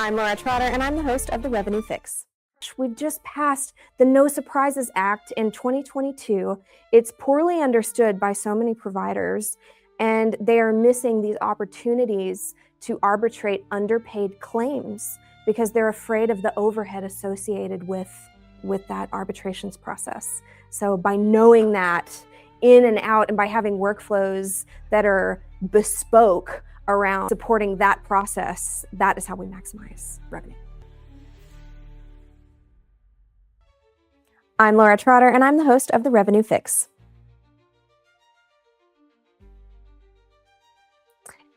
I'm Laura Trotter, and I'm the host of The Revenue Fix. We've just passed the No Surprises Act in 2022. It's poorly understood by so many providers, and they are missing these opportunities to arbitrate underpaid claims because they're afraid of the overhead associated with that arbitrations process. So by knowing that in and out, and by having workflows that are bespoke around supporting that process, that is how we maximize revenue. I'm Laura Trotter, and I'm the host of The Revenue Fix.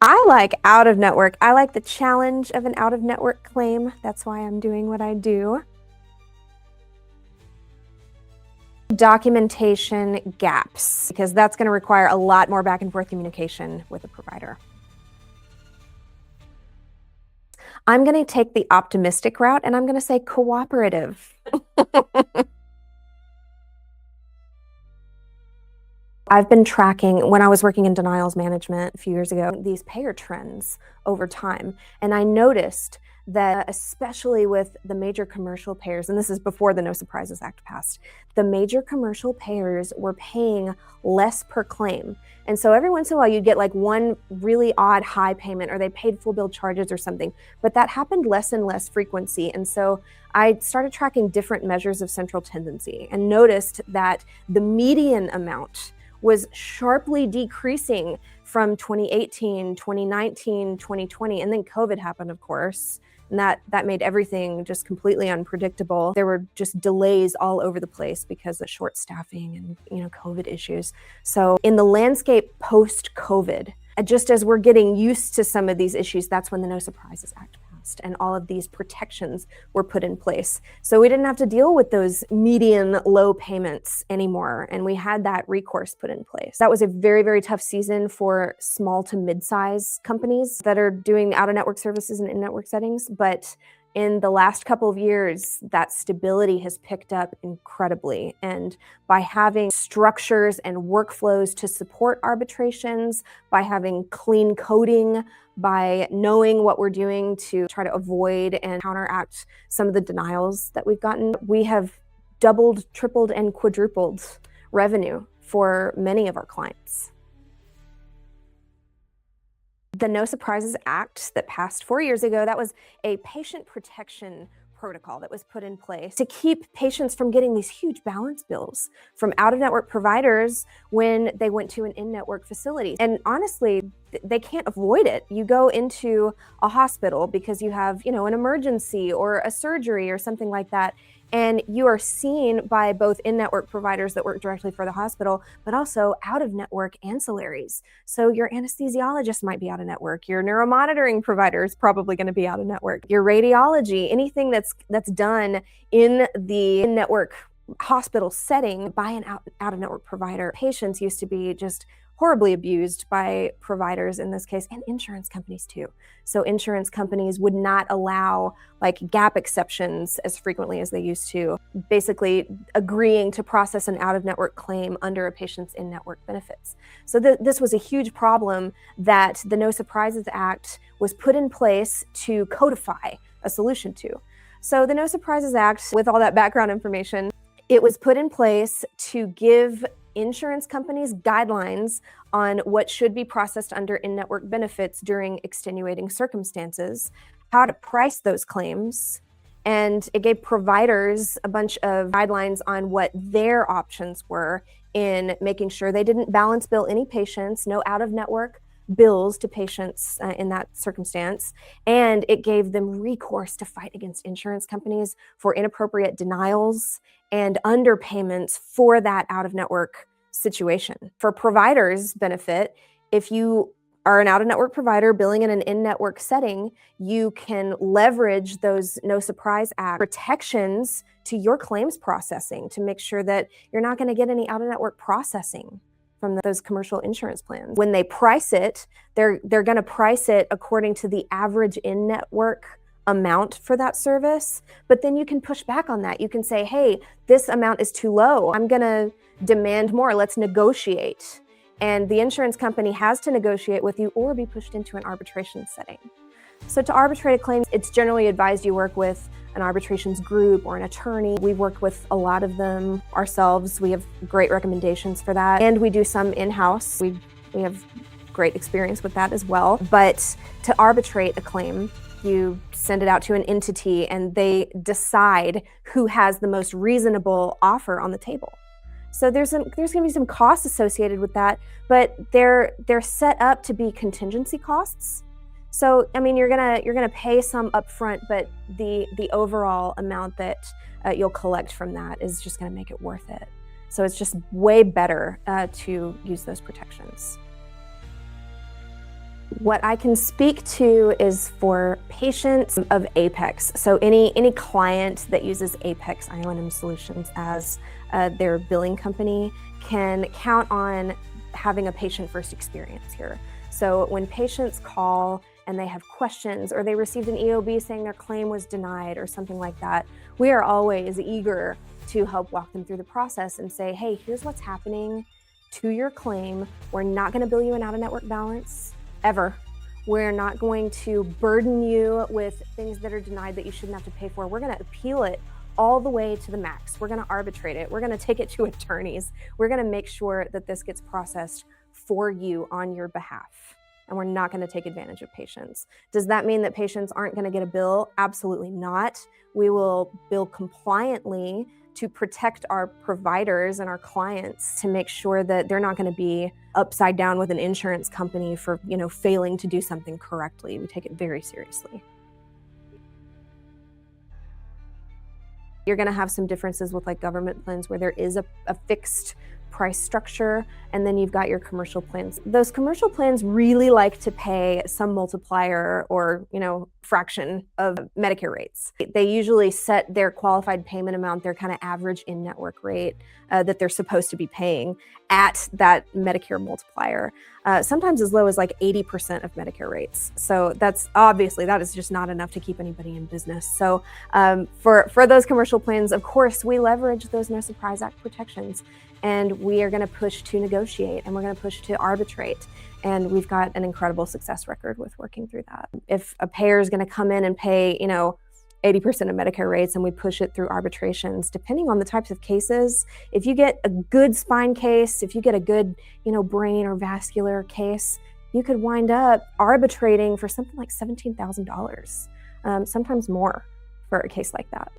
I like out-of-network. I like the challenge of an out-of-network claim. That's why I'm doing what I do. Documentation gaps, because that's going to require a lot more back and forth communication with the provider. I'm going to take the optimistic route, and I'm going to say cooperative. I've been tracking, when I was working in denials management a few years ago, these payer trends over time. And I noticed that especially with the major commercial payers, and this is before the No Surprises Act passed, the major commercial payers were paying less per claim. And so every once in a while you'd get like one really odd high payment, or they paid full bill charges or something, but that happened less and less frequency. And so I started tracking different measures of central tendency and noticed that the median amount was sharply decreasing from 2018, 2019, 2020, and then COVID happened, of course. And that made everything just completely unpredictable. There were just delays all over the place because of short staffing and COVID issues. So in the landscape post-COVID, just as we're getting used to some of these issues, that's when the No Surprises Act passed and all of these protections were put in place. So we didn't have to deal with those median low payments anymore, and we had that recourse put in place. That was a very, very tough season for small to mid-size companies that are doing out-of-network services and in-network settings, but in the last couple of years, that stability has picked up incredibly. And by having structures and workflows to support arbitrations, by having clean coding, by knowing what we're doing to try to avoid and counteract some of the denials that we've gotten, we have doubled, tripled, and quadrupled revenue for many of our clients. The No Surprises Act that passed 4 years ago, that was a patient protection protocol that was put in place to keep patients from getting these huge balance bills from out-of-network providers when they went to an in-network facility. And honestly, they can't avoid it. You go into a hospital because you have, an emergency or a surgery or something like that, and you are seen by both in-network providers that work directly for the hospital, but also out-of-network ancillaries. So your anesthesiologist might be out-of-network. Your neuromonitoring provider is probably going to be out-of-network. Your radiology, anything that's done in the in-network hospital setting by an out-of-network provider. Patients used to be just horribly abused by providers in this case, and insurance companies too. So insurance companies would not allow gap exceptions as frequently as they used to, basically agreeing to process an out-of-network claim under a patient's in-network benefits. So this was a huge problem that the No Surprises Act was put in place to codify a solution to. So the No Surprises Act, with all that background information, it was put in place to give insurance companies guidelines on what should be processed under in-network benefits during extenuating circumstances, how to price those claims, and it gave providers a bunch of guidelines on what their options were in making sure they didn't balance bill any patients, no out-of-network bills to patients in that circumstance, and it gave them recourse to fight against insurance companies for inappropriate denials and underpayments for that out-of-network situation. For providers' benefit, if you are an out-of-network provider billing in an in-network setting, you can leverage those No Surprise Act protections to your claims processing to make sure that you're not going to get any out-of-network processing from those commercial insurance plans. When they price it, they're going to price it according to the average in-network amount for that service, but then you can push back on that. You can say, hey, this amount is too low. I'm going to demand more. Let's negotiate. And the insurance company has to negotiate with you or be pushed into an arbitration setting. So to arbitrate a claim, it's generally advised you work with an arbitrations group or an attorney. We've worked with a lot of them ourselves. We have great recommendations for that. And we do some in-house. We have great experience with that as well. But to arbitrate a claim, you send it out to an entity and they decide who has the most reasonable offer on the table. So there's going to be some costs associated with that, but they're set up to be contingency costs. So I mean, you're gonna pay some upfront, but the overall amount that you'll collect from that is just going to make it worth it. So it's just way better to use those protections. What I can speak to is for patients of Apex. So any client that uses Apex IONM Solutions as their billing company can count on having a patient-first experience here. So when patients call and they have questions or they received an EOB saying their claim was denied or something like that, we are always eager to help walk them through the process and say, hey, here's what's happening to your claim. We're not going to bill you an out-of-network balance ever. We're not going to burden you with things that are denied that you shouldn't have to pay for. We're going to appeal it all the way to the max. We're going to arbitrate it. We're going to take it to attorneys. We're going to make sure that this gets processed for you on your behalf. And we're not going to take advantage of patients. Does that mean that patients aren't going to get a bill? Absolutely not. We will bill compliantly to protect our providers and our clients to make sure that they're not going to be upside down with an insurance company for, failing to do something correctly. We take it very seriously. You're going to have some differences with like government plans where there is a fixed price structure, and then you've got your commercial plans. Those commercial plans really like to pay some multiplier or, fraction of Medicare rates. They usually set their qualified payment amount, their kind of average in-network rate that they're supposed to be paying at that Medicare multiplier, sometimes as low as like 80% of Medicare rates. So that is just not enough to keep anybody in business. So for those commercial plans, of course, we leverage those No Surprise Act protections. And we are going to push to negotiate and we're going to push to arbitrate. And we've got an incredible success record with working through that. If a payer is going to come in and pay, 80% of Medicare rates and we push it through arbitrations, depending on the types of cases, if you get a good spine case, if you get a good, brain or vascular case, you could wind up arbitrating for something like $17,000, sometimes more for a case like that.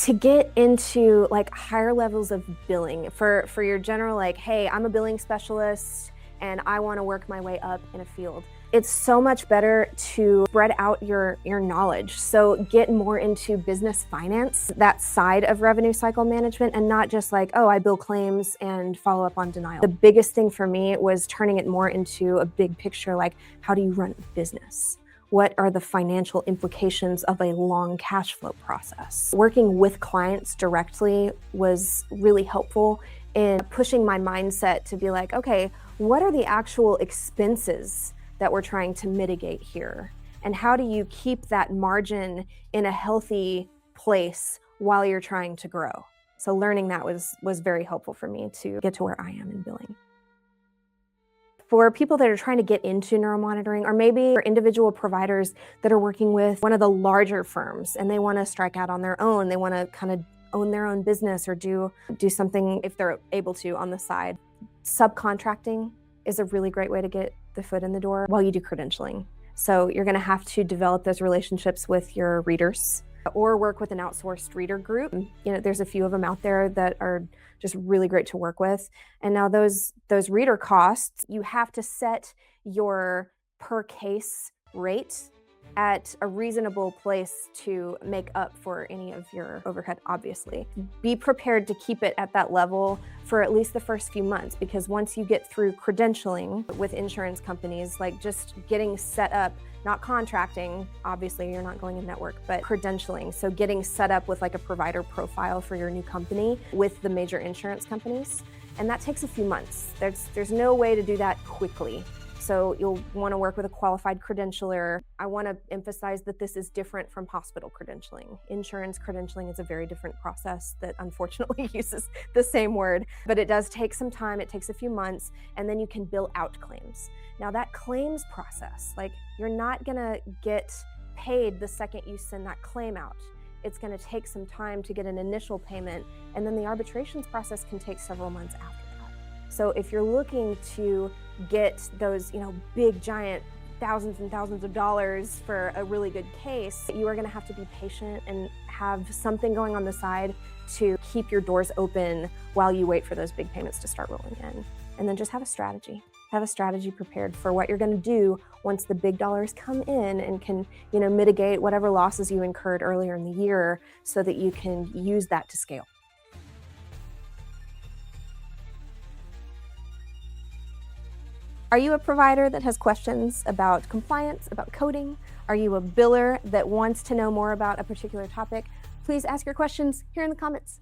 To get into like higher levels of billing for your general, like, hey, I'm a billing specialist and I want to work my way up in a field. It's so much better to spread out your knowledge. So get more into business finance, that side of revenue cycle management, and not just like, oh, I bill claims and follow up on denial. The biggest thing for me was turning it more into a big picture, like how do you run a business? What are the financial implications of a long cash flow process? Working with clients directly was really helpful in pushing my mindset to be like, okay, what are the actual expenses that we're trying to mitigate here? And how do you keep that margin in a healthy place while you're trying to grow? So learning that was very helpful for me to get to where I am in billing. For people that are trying to get into neuromonitoring, or maybe for individual providers that are working with one of the larger firms and they want to strike out on their own, they want to kind of own their own business or do something if they're able to on the side. Subcontracting is a really great way to get the foot in the door while you do credentialing. So you're going to have to develop those relationships with your readers or work with an outsourced reader group. There's a few of them out there that are just really great to work with. And now those reader costs, you have to set your per case rate at a reasonable place to make up for any of your overhead, obviously. Be prepared to keep it at that level for at least the first few months, because once you get through credentialing with insurance companies, like just getting set up, not contracting, obviously you're not going in network, but credentialing. So getting set up with like a provider profile for your new company with the major insurance companies. And that takes a few months. There's no way to do that quickly. So you'll want to work with a qualified credentialer. I want to emphasize that this is different from hospital credentialing. Insurance credentialing is a very different process that unfortunately uses the same word, but it does take some time. It takes a few months, and then you can bill out claims. Now that claims process, like, you're not going to get paid the second you send that claim out. It's going to take some time to get an initial payment, and then the arbitrations process can take several months after that. So if you're looking to get those, big giant thousands and thousands of dollars for a really good case, you are going to have to be patient and have something going on the side to keep your doors open while you wait for those big payments to start rolling in. And then just have a strategy. Have a strategy prepared for what you're going to do once the big dollars come in, and can, mitigate whatever losses you incurred earlier in the year so that you can use that to scale. Are you a provider that has questions about compliance, about coding? Are you a biller that wants to know more about a particular topic? Please ask your questions here in the comments.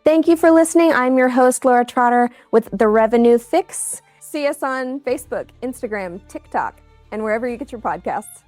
Thank you for listening. I'm your host, Laura Trotter, with The Revenue Fix. See us on Facebook, Instagram, TikTok, and wherever you get your podcasts.